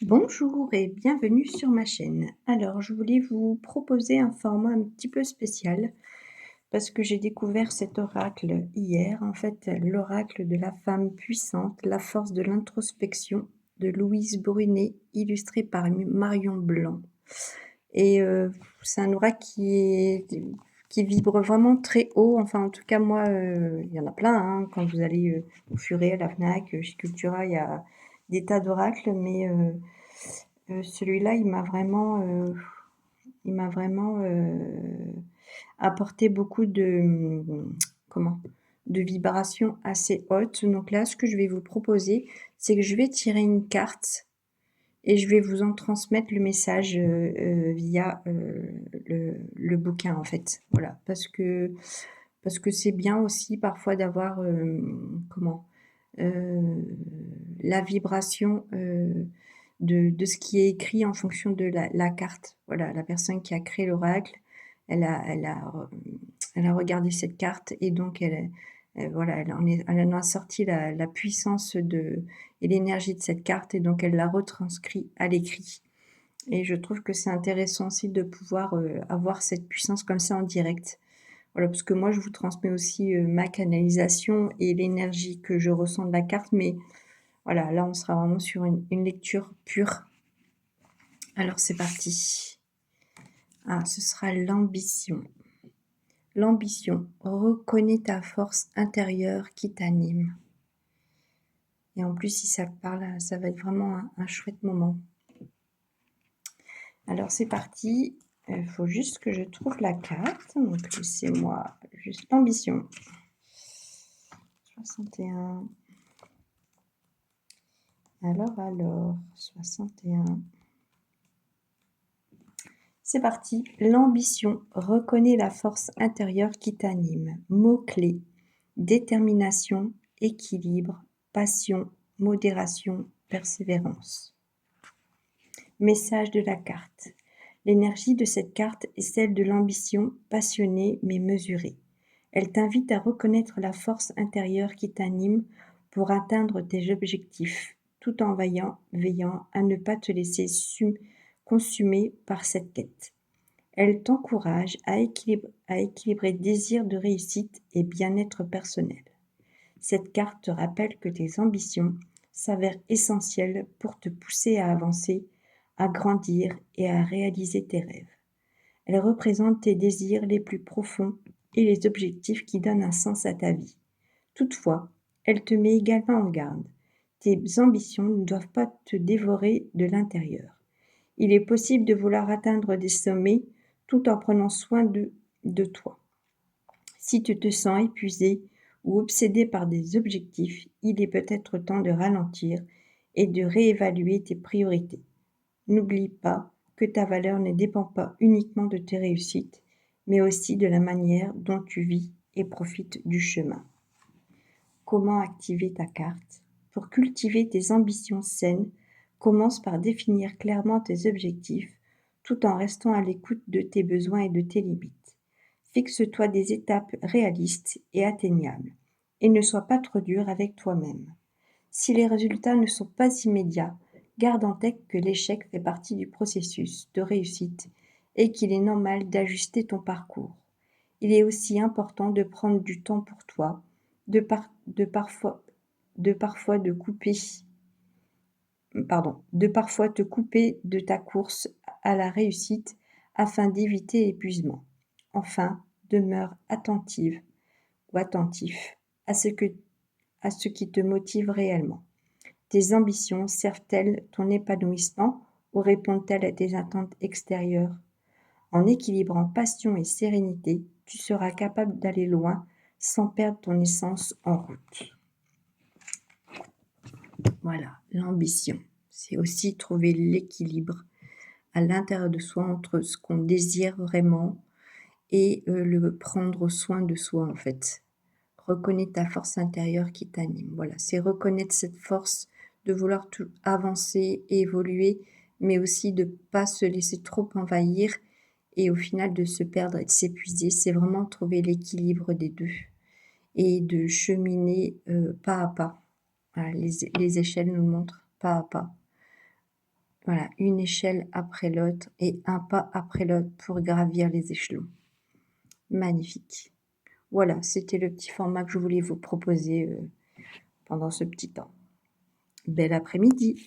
Bonjour et bienvenue sur ma chaîne. Alors, je voulais vous proposer un format un petit peu spécial parce que j'ai découvert cet oracle hier. En fait, l'oracle de la femme puissante, la force de l'introspection de Louise Brunet, illustré par Marion Blanc. Et c'est un oracle qui vibre vraiment très haut. Enfin, en tout cas, moi, il y en a plein, hein. Quand vous allez au Furet, à la Fnac, chez Cultura, il y a des tas d'oracles, mais celui-là, il m'a vraiment apporté beaucoup de, comment? De vibrations assez hautes. Donc là, ce que je vais vous proposer, c'est que je vais tirer une carte et je vais vous en transmettre le message, via, le bouquin, en fait. Voilà, parce que c'est bien aussi parfois d'avoir, la vibration, de ce qui est écrit en fonction de la carte. Voilà, la personne qui a créé l'oracle, elle a regardé cette carte et donc voilà, elle en a sorti la puissance et l'énergie de cette carte et donc elle l'a retranscrit à l'écrit et je trouve que c'est intéressant aussi de pouvoir, avoir cette puissance comme ça en direct. Voilà, parce que moi je vous transmets aussi, ma canalisation et l'énergie que je ressens de la carte, mais voilà, là, on sera vraiment sur une lecture pure. Alors, c'est parti. Ah, ce sera l'ambition. L'ambition. Reconnais ta force intérieure qui t'anime. Et en plus, si ça te parle, ça va être vraiment un chouette moment. Alors, c'est parti. Il faut juste que je trouve la carte. Donc, laissez-moi juste l'ambition. 61. Alors, 61. C'est parti. L'ambition. Reconnais la force intérieure qui t'anime. Mots-clés. Détermination, équilibre, passion, modération, persévérance. Message de la carte. L'énergie de cette carte est celle de l'ambition, passionnée mais mesurée. Elle t'invite à reconnaître la force intérieure qui t'anime pour atteindre tes objectifs, tout en veillant à ne pas te laisser consumer par cette quête. Elle t'encourage à équilibrer désir de réussite et bien-être personnel. Cette carte te rappelle que tes ambitions s'avèrent essentielles pour te pousser à avancer, à grandir et à réaliser tes rêves. Elle représente tes désirs les plus profonds et les objectifs qui donnent un sens à ta vie. Toutefois, elle te met également en garde. Tes ambitions ne doivent pas te dévorer de l'intérieur. Il est possible de vouloir atteindre des sommets tout en prenant soin de toi. Si tu te sens épuisé ou obsédé par des objectifs, il est peut-être temps de ralentir et de réévaluer tes priorités. N'oublie pas que ta valeur ne dépend pas uniquement de tes réussites, mais aussi de la manière dont tu vis et profites du chemin. Comment activer ta carte? Pour cultiver tes ambitions saines, commence par définir clairement tes objectifs tout en restant à l'écoute de tes besoins et de tes limites. Fixe-toi des étapes réalistes et atteignables et ne sois pas trop dur avec toi-même. Si les résultats ne sont pas immédiats, garde en tête que l'échec fait partie du processus de réussite et qu'il est normal d'ajuster ton parcours. Il est aussi important de prendre du temps pour toi, de, par- de parfois, de parfois de couper, de parfois te couper de ta course à la réussite afin d'éviter l'épuisement. Enfin, demeure attentive ou attentif à à ce qui te motive réellement. Tes ambitions servent-elles ton épanouissement ou répondent-elles à tes attentes extérieures? En équilibrant passion et sérénité, tu seras capable d'aller loin sans perdre ton essence en route. Voilà, l'ambition. C'est aussi trouver l'équilibre à l'intérieur de soi entre ce qu'on désire vraiment et le prendre soin de soi en fait. Reconnais ta force intérieure qui t'anime. Voilà, c'est reconnaître cette force de vouloir tout avancer et évoluer, mais aussi de ne pas se laisser trop envahir et au final de se perdre et de s'épuiser. C'est vraiment trouver l'équilibre des deux et de cheminer pas à pas. Voilà, les échelles nous montrent pas à pas. Voilà, une échelle après l'autre et un pas après l'autre pour gravir les échelons. Magnifique. Voilà, c'était le petit format que je voulais vous proposer, pendant ce petit temps. Bel après-midi.